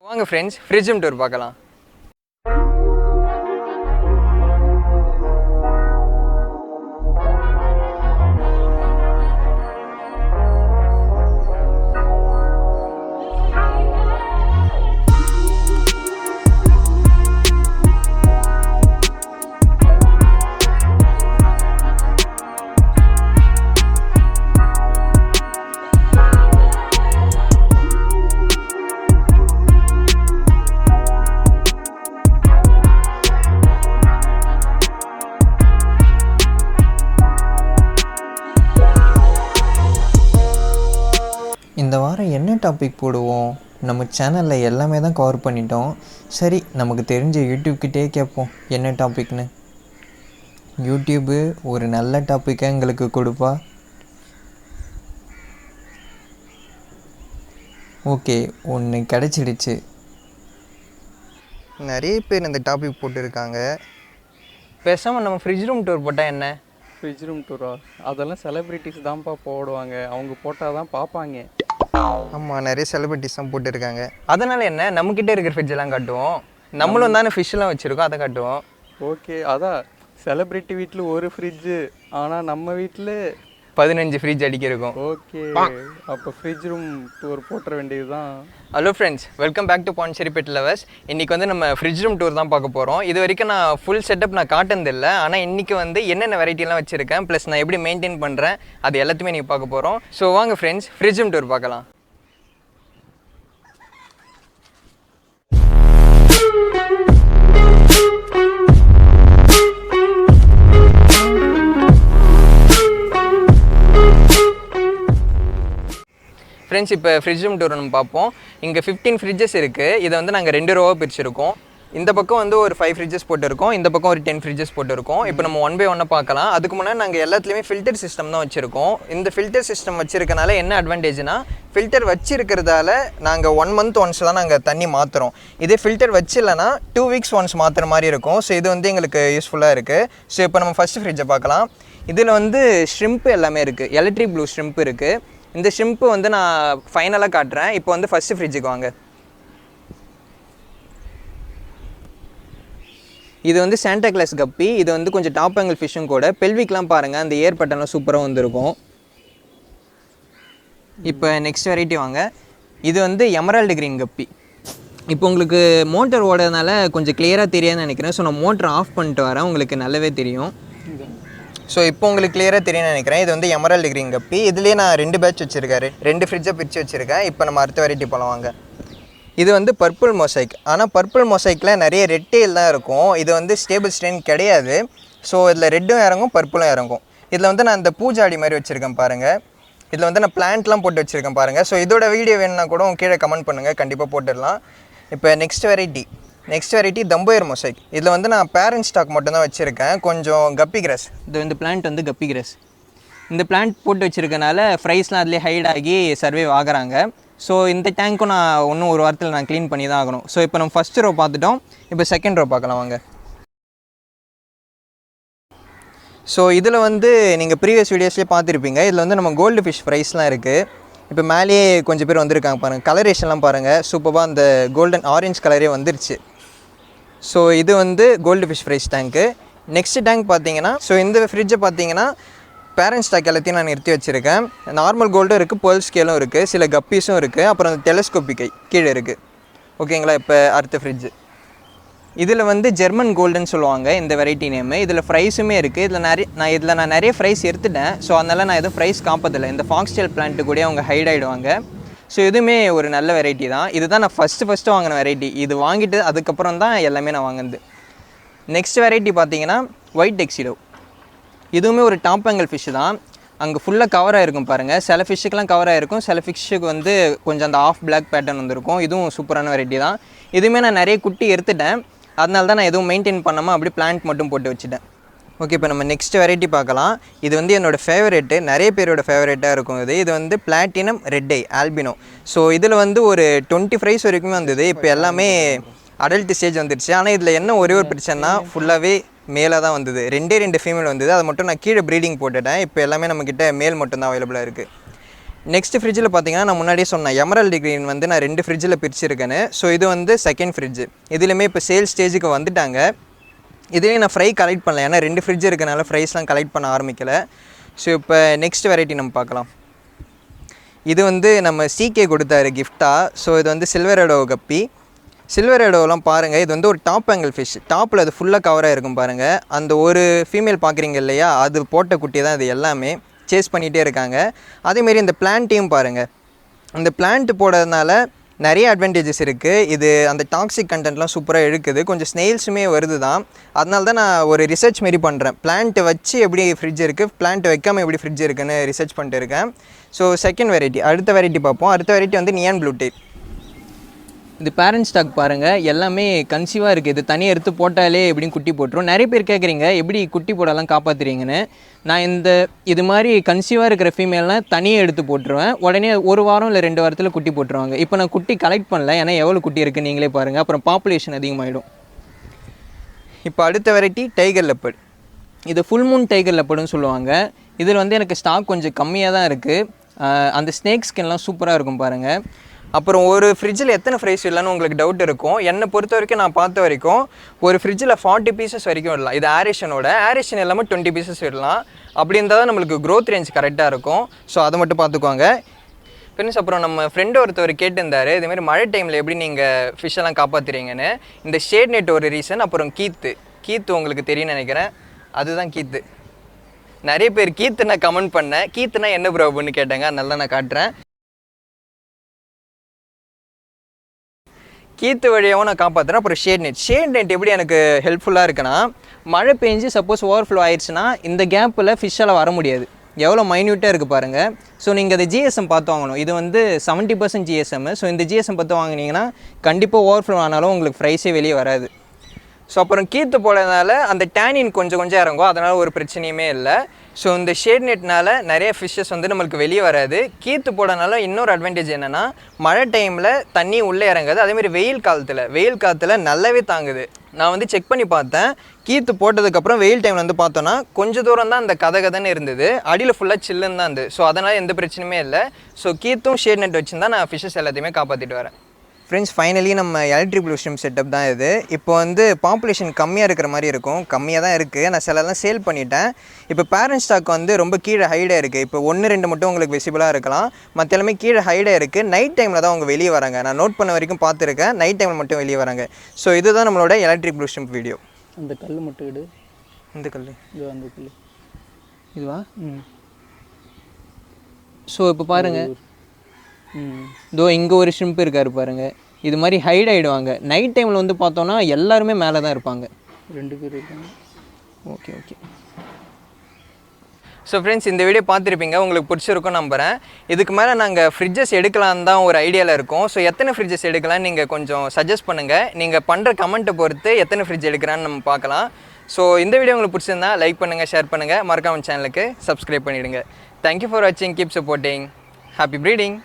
வாங்க friends, fridge room tour பார்க்கலாம். இந்த வாரம் என்ன டாபிக் போடுவோம்? நம்ம சேனலில் எல்லாமே தான் கவர் பண்ணிட்டோம். சரி, நமக்கு தெரிஞ்ச யூடியூப்கிட்டே கேட்போம் என்ன டாபிக்னு. யூடியூபு ஒரு நல்ல டாப்பிக்கை எங்களுக்கு கொடுப்பா. ஓகே, ஒன்று கிடச்சிடுச்சு. நிறைய பேர் இந்த டாபிக் போட்டுருக்காங்க. பேசாமல் நம்ம ஃப்ரிட்ஜ் ரூம் டூர் போட்டால் என்ன? ஃப்ரிட்ஜ் ரூம் டூரா? அதெல்லாம் செலிப்ரிட்டிஸ் தான்ப்பா போடுவாங்க, அவங்க போட்டால் தான் பார்ப்பாங்க. ஆமாம், நிறைய செலிபிரிட்டிஸ் தான் போட்டுருக்காங்க. அதனால் என்ன, நம்மக்கிட்டே இருக்கிற ஃப்ரிட்ஜெல்லாம் காட்டுவோம். நம்மளும் தானே ஃபிஷ்ஷெல்லாம் வச்சுருக்கோம், அதை காட்டுவோம். ஓகே, அதான் செலிப்ரிட்டி வீட்டில் ஒரு ஃப்ரிட்ஜு, ஆனால் நம்ம வீட்டில் 15 ஃப்ரிட்ஜ் அடிக்கிருக்கும். ஓகே, அப்போ ஃப்ரிட்ஜ் ரூம் டூர் போட்டுற வேண்டியது தான். Hello friends, welcome back to Pondicherry pet lovers. இன்றைக்கி வந்து நம்ம ஃப்ரிட்ஜ் ரூம் டூர் தான் பார்க்க போகிறோம். இது வரைக்கும் நான் ஃபுல் செட்டப் நான் காட்டுனதில்லை, ஆனால் இன்றைக்கி வந்து என்னென்ன வெரைட்டிலாம் வச்சுருக்கேன், ப்ளஸ் நான் எப்படி மெயின்டைன் பண்ணுறேன், அது எல்லாத்தையுமே நீங்கள் பார்க்க போகிறோம். ஸோ வாங்க ஃப்ரெண்ட்ஸ், ஃப்ரிட்ஜ் ரூம் டூர் பார்க்கலாம். ஃப்ரெண்ட்ஸ், இப்போ ஃப்ரிட்ஜ் ரூம் டூர் நம்ம பார்ப்போம். இங்கே 15 ஃப்ரிட்ஜஸ் இருக்குது. இதை வந்து நாங்கள் 2 ரோவாக பிரிச்சுருக்கோம். இந்த பக்கம் வந்து ஒரு 5 ஃப்ரிட்ஜஸ் போட்டுருக்கோம், இந்த பக்கம் ஒரு 10 ஃப்ரிட்ஜஸ் போட்டுருக்கோம். இப்போ நம்ம 1 பை 1 பார்க்கலாம். அதுக்கு முன்னாடி நாங்கள் எல்லாத்துலேயுமே ஃபில்டர் சிஸ்டம் தான் வச்சுருக்கோம். இந்த ஃபில்டர் சிஸ்டம் வச்சுருக்கனால என்ன அட்வான்டேஜ்னா, ஃபில்டர் வச்சுருக்கிறதால நாங்கள் 1 மந்த் ஒன்ஸ் தான் நாங்கள் தண்ணி மாற்றுறோம். இதே ஃபில்டர் வச்சில்லைன்னா 2 வீக்ஸ் ஒன்ஸ் மாற்றுற மாதிரி இருக்கும். ஸோ இது வந்து எங்களுக்கு யூஸ்ஃபுல்லாக இருக்குது. ஸோ இப்போ நம்ம ஃபஸ்ட்டு ஃப்ரிட்ஜை பார்க்கலாம். இதில் வந்து ஷ்ரிம்ப் எல்லாமே இருக்குது. எலக்ட்ரிக் ப்ளூ ஷ்ரிம்ப் இருக்குது. இந்த ஷிம்ப்பு வந்து நான் ஃபைனலாக காட்டுறேன். இப்போ வந்து ஃபஸ்ட்டு ஃப்ரிட்ஜுக்கு வாங்க. இது வந்து சாண்டா கிளாஸ் கப்பி. இது வந்து கொஞ்சம் டாப் ஆங்கிள் ஃபிஷ்ஷும் கூட. பெல்விக்லாம் பாருங்கள், அந்த ஏர் பட்டன்லாம் சூப்பராக வந்துருக்கும். இப்போ நெக்ஸ்ட் வெரைட்டி வாங்க. இது வந்து எமரால்டு கிரீன் கப்பி. இப்போ உங்களுக்கு மோட்டர் ஓடுறதுனால கொஞ்சம் கிளியராக தெரியாதுன்னு நினைக்கிறேன். ஸோ நான் மோட்டர் ஆஃப் பண்ணிட்டு வரேன், உங்களுக்கு நல்லாவே தெரியும். ஸோ இப்போ உங்களுக்கு கிளியராக தெரியும்னு நினைக்கிறேன். இது வந்து எமரால்டு கிரீன் கப்பி. இதுலேயே நான் 2 பேட்ச் வச்சுருக்கேன், 2 ஃப்ரிட்ஜை பிரித்து வச்சுருக்கேன். இப்போ நம்ம அடுத்த வெரைட்டி போகலாம் வாங்க. இது வந்து பர்பிள் மொசைக். ஆனால் பர்பிள் மொசைக்கில் நிறைய ரெட் டெயில் தான் இருக்கும். இது வந்து ஸ்டேபிள் ஸ்ட்ரெயின் கிடையாது. ஸோ இதில் ரெட்டும் இறங்கும், பர்பிளும் இறங்கும். இதில் வந்து நான் இந்த பூஜாடி மாதிரி வச்சுருக்கேன் பாருங்கள். இதில் வந்து நான் பிளான்ட்லாம் போட்டு வச்சுருக்கேன் பாருங்கள். ஸோ இதோட வீடியோ வேணுன்னா கூட கீழே கமெண்ட் பண்ணுங்கள், கண்டிப்பாக போட்டுடலாம். இப்போ நெக்ஸ்ட் வெரைட்டி தம்போயர் மொசைக். இதில் வந்து நான் பேரண்ட் ஸ்டாக் மட்டும்தான் வச்சுருக்கேன். கொஞ்சம் கப்பி கிராஸ். இது இந்த பிளான்ட் வந்து கப்பி கிராஸ். இந்த பிளான்ட் போட்டு வச்சுருக்கனால ஃப்ரைஸ்லாம் அதிலே ஹைட் ஆகி சர்வைவ் ஆகுறாங்க. ஸோ இந்த டேங்க்கும் நான் இன்னும் ஒரு வாரத்தில் நான் க்ளீன் பண்ணி தான் ஆகணும். ஸோ இப்போ நம்ம ஃபஸ்ட்டு ரோ பார்த்துட்டோம். இப்போ செகண்ட் ரோ பார்க்கலாம் வாங்க. ஸோ இதில் வந்து நீங்கள் ப்ரீவியஸ் வீடியோஸ்லேயே பார்த்துருப்பீங்க. இதில் வந்து நம்ம கோல்டு ஃபிஷ் ஃப்ரைஸ்லாம் இருக்குது. இப்போ மேலேயே கொஞ்சம் பேர் வந்திருக்காங்க பாருங்கள். கலரேஷன்லாம் பாருங்கள், சூப்பராக அந்த கோல்டன் ஆரஞ்ச் கலரே வந்துருச்சு. ஸோ இது வந்து கோல்டு ஃபிஷ் ஃப்ரைஸ் டேங்க்கு. நெக்ஸ்ட் டேங்க் பார்த்தீங்கன்னா, ஸோ இந்த ஃப்ரிட்ஜை பார்த்தீங்கன்னா பேரண்ட் ஸ்டாக் எல்லாத்தையும் நான் நிறுத்தி வச்சுருக்கேன். நார்மல் கோல்டும் இருக்குது, பேர்ல் ஸ்கேலும் இருக்குது, சில கப்பீஸும் இருக்குது, அப்புறம் அந்த டெலஸ்கோப்பிக்கை கீழே இருக்குது. ஓகேங்களா? இப்போ அடுத்த ஃப்ரிட்ஜு. இதில் வந்து ஜெர்மன் கோல்டுன்னு சொல்லுவாங்க இந்த வெரைட்டி நேமு. இதில் ஃப்ரைஸுமே இருக்குது. இதில் நான் நிறைய ஃப்ரைஸ் எடுத்துட்டேன். ஸோ அதனால் நான் எதுவும் ஃப்ரைஸ் காப்பதில்லை. இந்த ஃபாக்ஸ்டெயில் பிளான்ட்டு கூட அவங்க ஹைட் ஆகிடுவாங்க. ஸோ இதுவுமே ஒரு நல்ல வெரைட்டி தான். இதுதான் நான் ஃபஸ்ட்டு வாங்கின வெரைட்டி. இது வாங்கிட்டு அதுக்கப்புறம் தான் எல்லாமே நான் வாங்கினது. நெக்ஸ்ட் வெரைட்டி பார்த்தீங்கன்னா ஒயிட் டெக்ஸிடோ. இதுவுமே ஒரு டாப் ஆங்கிள் ஃபிஷ்ஷு தான். அங்கே ஃபுல்லாக கவர் ஆகிருக்கும் பாருங்கள். சில ஃபிஷ்ஷுக்கெலாம் கவர் ஆகிருக்கும், சில ஃபிஷ்ஷுக்கு வந்து கொஞ்சம் அந்த ஆஃப் பிளாக் பேட்டர்ன் வந்துருக்கும். இதுவும் சூப்பரான வெரைட்டி தான். இதுவுமே நான் நிறைய குட்டி எடுத்துட்டேன், அதனால தான் நான் எதுவும் மெயின்டைன் பண்ணாமல் அப்படியே பிளான்ட் மட்டும் போட்டு வச்சுட்டேன். ஓகே, இப்போ நம்ம நெக்ஸ்ட் வெரைட்டி பார்க்கலாம். இது வந்து என்னோடய ஃபேவரெட்டு, நிறைய பேரோட ஃபேவரெட்டாக இருக்கும். இது வந்து பிளாட்டினம் ரெட் ஐ ஆல்பினோ. ஸோ இதில் வந்து ஒரு 20 ஃப்ரைஸ் வரைக்குமே வந்தது. இப்போ எல்லாமே அடல்ட் ஸ்டேஜ் வந்துடுச்சு. ஆனால் இதில் என்ன ஒரே ஒரு பிரச்சனைனா, ஃபுல்லாகவே மேலே தான் வந்தது. 2 ஃபீமேல் வந்தது. அதை மட்டும் நான் கீழே ப்ரீடிங் போட்டுட்டேன். இப்போ எல்லாமே நம்மக்கிட்ட மேல் மட்டும்தான் அவைலபிளாக இருக்குது. நெக்ஸ்ட் ஃப்ரிட்ஜில் பார்த்தீங்கன்னா நான் முன்னாடியே சொன்னேன் எமரல்டு க்ரீன் வந்து நான் 2 ஃப்ரிட்ஜில் பிரிச்சுருக்கேன்னு. ஸோ இது வந்து செகண்ட் ஃப்ரிட்ஜு. இதுலையுமே இப்போ சேல் ஸ்டேஜுக்கு வந்துட்டாங்க. இதுலேயும் நான் ஃப்ரை கலெக்ட் பண்ணல, ஏன்னா 2 ஃப்ரிட்ஜ் இருக்கனால ஃப்ரைஸ்லாம் கலெக்ட் பண்ண ஆரம்பிக்கலை. ஸோ இப்போ நெக்ஸ்ட் வெரைட்டி நம்ம பார்க்கலாம். இது வந்து நம்ம சிகே கொடுத்தாரு கிஃப்டாக. ஸோ இது வந்து சில்வர் எடோ கப்பி. சில்வர் எடோலாம் பாருங்கள், இது வந்து ஒரு டாப் ஆங்கிள் ஃபிஷ். டாப்பில் அது ஃபுல்லாக கவராக இருக்கும் பாருங்கள். அந்த ஒரு ஃபீமேல் பார்க்குறீங்க இல்லையா, அது போட்ட குட்டி தான் இது எல்லாமே. சேஸ் பண்ணிகிட்டே இருக்காங்க. அதேமாரி இந்த பிளான்ட்டையும் பாருங்கள். இந்த பிளான்ட் போடுறதுனால நிறைய அட்வான்டேஜஸ் இருக்குது. இது அந்த டாக்ஸிக் கண்டென்ட்லாம் சூப்பராக இழுக்குது. கொஞ்சம் ஸ்னெயில்ஸுமே வருது தான். அதனால தான் நான் ஒரு ரிசர்ச் மாரி பண்ணுறேன். பிளான்ட்டு வச்சு எப்படி ஃப்ரிட்ஜ் இருக்குது, பிளான்ட் வைக்காமல் எப்படி ஃப்ரிட்ஜ் இருக்குன்னு ரிசர்ச் பண்ணிட்டு இருக்கேன். ஸோ செகண்ட் வெரைட்டி, அடுத்த வெரைட்டி பார்ப்போம். அடுத்த வெரைட்டி வந்து நியான் ப்ளூ டெயில். இது பேரண்ட் ஸ்டாக் பாருங்கள், எல்லாமே கன்சீவாக இருக்குது. இது தனியாக எடுத்து போட்டாலே எப்படியும் குட்டி போட்டுரும். நிறைய பேர் கேட்குறீங்க எப்படி குட்டி போடலாம் காப்பாற்றுறீங்கன்னு. நான் இது மாதிரி கன்சீவாக இருக்கிற ஃபீமேல்லாம் தனியாக எடுத்து போட்டுருவேன். உடனே 1 வாரம் இல்லை 2 வாரத்தில் குட்டி போட்டுருவாங்க. இப்போ நான் குட்டி கலெக்ட் பண்ணல, ஏன்னா எவ்வளோ குட்டி இருக்குன்னு நீங்களே பாருங்கள். அப்புறம் பாப்புலேஷன் அதிகமாகிடும். இப்போ அடுத்த வெரைட்டி டைகர் லெப்பர்ட். இது ஃபுல் மூன் டைகர் லெப்பர்டுன்னு சொல்லுவாங்க. இதில் வந்து எனக்கு ஸ்டாக் கொஞ்சம் கம்மியாக தான் இருக்குது. அந்த ஸ்னேக் ஸ்கின்லாம் சூப்பராக இருக்கும் பாருங்கள். அப்புறம் ஒரு ஃப்ரிட்ஜில் எத்தனை ஃப்ரைஸ் இல்லைன்னு உங்களுக்கு டவுட் இருக்கும். என்னை பொறுத்த வரைக்கும் நான் பார்த்த வரைக்கும் ஒரு ஃப்ரிட்ஜில் 40 பீசஸ் வரைக்கும் விடலாம். இது ஆரேஷன் இல்லாமல் 20 பீசஸ் விடலாம். அப்படி இருந்தால் தான் நம்மளுக்கு க்ரோத் ரேஞ்ச் கரெக்டாக இருக்கும். ஸோ அதை மட்டும் பார்த்துக்குவாங்க ஃப்ரெண்ட்ஸ். அப்புறம் நம்ம ஃப்ரெண்டு ஒருத்தர் கேட்டிருந்தார், இதுமாரி மழை டைமில் எப்படி நீங்கள் ஃபிஷ்ஷெல்லாம் காப்பாற்றுறீங்கன்னு. இந்த ஷேட் நெட் ஒரு ரீசன். அப்புறம் கீத்து உங்களுக்கு தெரியும்னு நினைக்கிறேன். அதுதான் கீத்து. நிறைய பேர் கீத்து நான் கமெண்ட் பண்ணேன், கீத்துனா என்ன ப்ராப்ளம்னு கேட்டாங்க. அதனால நான் காட்டுறேன். கீத்து வழியாகவும் நான் காப்பாற்றுறேன். அப்புறம் ஷேட் நெட் எப்படி எனக்கு ஹெல்ப்ஃபுல்லாக இருக்குன்னா, மழை பெஞ்சு சப்போஸ் ஓவர்ஃப்ளோ ஆயிடுச்சுன்னா இந்த கேப்பில் ஃபிஷ்ஷெல்லாம் வர முடியாது. எவ்வளோ மைன்யூட்டாக இருக்குது பாருங்கள். ஸோ நீங்கள் அதை ஜிஎஸ்எம் பார்த்து வாங்கணும். இது வந்து 70% ஜிஎஸ்எம். ஸோ இந்த ஜிஎஸ்எம் பார்த்து வாங்கினீங்கன்னா கண்டிப்பாக ஓவர்ஃப்ளோ ஆனாலும் உங்களுக்கு ஃப்ரைஸே வெளியே வராது. ஸோ அப்புறம் கீத்து போடுறதுனால அந்த டேனின் கொஞ்சம் இறங்கும். அதனால் ஒரு பிரச்சனையுமே இல்லை. ஸோ இந்த ஷேட் நெட்னால் நிறைய ஃபிஷ்ஷஸ் வந்து நம்மளுக்கு வெளியே வராது. கீத்து போடுறதுனால இன்னொரு அட்வான்டேஜ் என்னென்னா, மழை டைமில் தண்ணி உள்ளே இறங்காது. அதேமாதிரி வெயில் காலத்தில் நல்லாவே தாங்குது. நான் வந்து செக் பண்ணி பார்த்தேன். கீத்து போட்டதுக்கப்புறம் வெயில் டைமில் வந்து பார்த்தோன்னா கொஞ்சம் தூரம் தான் அந்த கதன்னு இருந்தது. அடியில் ஃபுல்லாக சில்லுன்னு தான் இருந்தது. ஸோ அதனால் எந்த பிரச்சனையுமே இல்லை. ஸோ கீத்தும் ஷேட் நெட் வச்சுருந்தா நான் ஃபிஷ்ஷஸ் எல்லாத்தையுமே காப்பாற்றிட்டு வரேன். ஃப்ரெண்ட்ஸ், ஃபைனலி நம்ம எலக்ட்ரிக் ப்ளூ ஸ்ட்ரீம் செட்டப் தான் இது. இப்போ வந்து பாப்புலேஷன் கம்மியாக இருக்கிற மாதிரி இருக்கும். கம்மியாக தான் இருக்குது. நான் சிலலாம் சேல் பண்ணிட்டேன். இப்போ பேரண்ட் ஸ்டாக் வந்து ரொம்ப கீழே ஹைடாக இருக்குது. இப்போ 1-2 மட்டும் உங்களுக்கு விசிபிளாக இருக்கலாம். மற்ற எல்லாமே கீழே ஹைடாக இருக்குது. நைட் டைமில் தான் அவங்க வெளியே வராங்க. நான் நோட் பண்ண வரைக்கும் பார்த்துருக்கேன். நைட் டைமில் மட்டும் வெளியே வராங்க. ஸோ இதுதான் நம்மளோட எலக்ட்ரிக் ப்ளூ ஸ்ட்ரீம் வீடியோ. அந்த கல் மட்டும் எடு. இந்த கல் அந்த கல் இதுவா? ஸோ இப்போ பாருங்கள், இதோ இங்கே ஒரு ஷ்ரிம்ப் இருக்கார் பாருங்கள். இது மாதிரி ஹைட் ஆகிடுவாங்க. நைட் டைமில் வந்து பார்த்தோன்னா எல்லாருமே மேலே தான் இருப்பாங்க. 2 பேர் இருக்காங்க. ஓகே. ஸோ ஃப்ரெண்ட்ஸ், இந்த வீடியோ பார்த்துருப்பீங்க. உங்களுக்கு பிடிச்சிருக்கும் நம்புகிறேன். இதுக்கு மேலே நாங்கள் ஃப்ரிட்ஜஸ் எடுக்கலான்னு தான் ஒரு ஐடியாவில் இருக்கோம். ஸோ எத்தனை ஃப்ரிட்ஜஸ் எடுக்கலான்னு நீங்கள் கொஞ்சம் சஜஸ்ட் பண்ணுங்கள். நீங்கள் பண்ணுற கமெண்ட்டை பொறுத்து எத்தனை ஃப்ரிட்ஜ் எடுக்கிறான்னு நம்ம பார்க்கலாம். ஸோ இந்த வீடியோ உங்களுக்கு பிடிச்சிருந்தா லைக் பண்ணுங்கள், ஷேர் பண்ணுங்கள், மறக்காம சேனலுக்கு சப்ஸ்கிரைப் பண்ணிவிடுங்க. தேங்க்யூ ஃபார் வாட்சிங். Keep supporting. Happy breeding.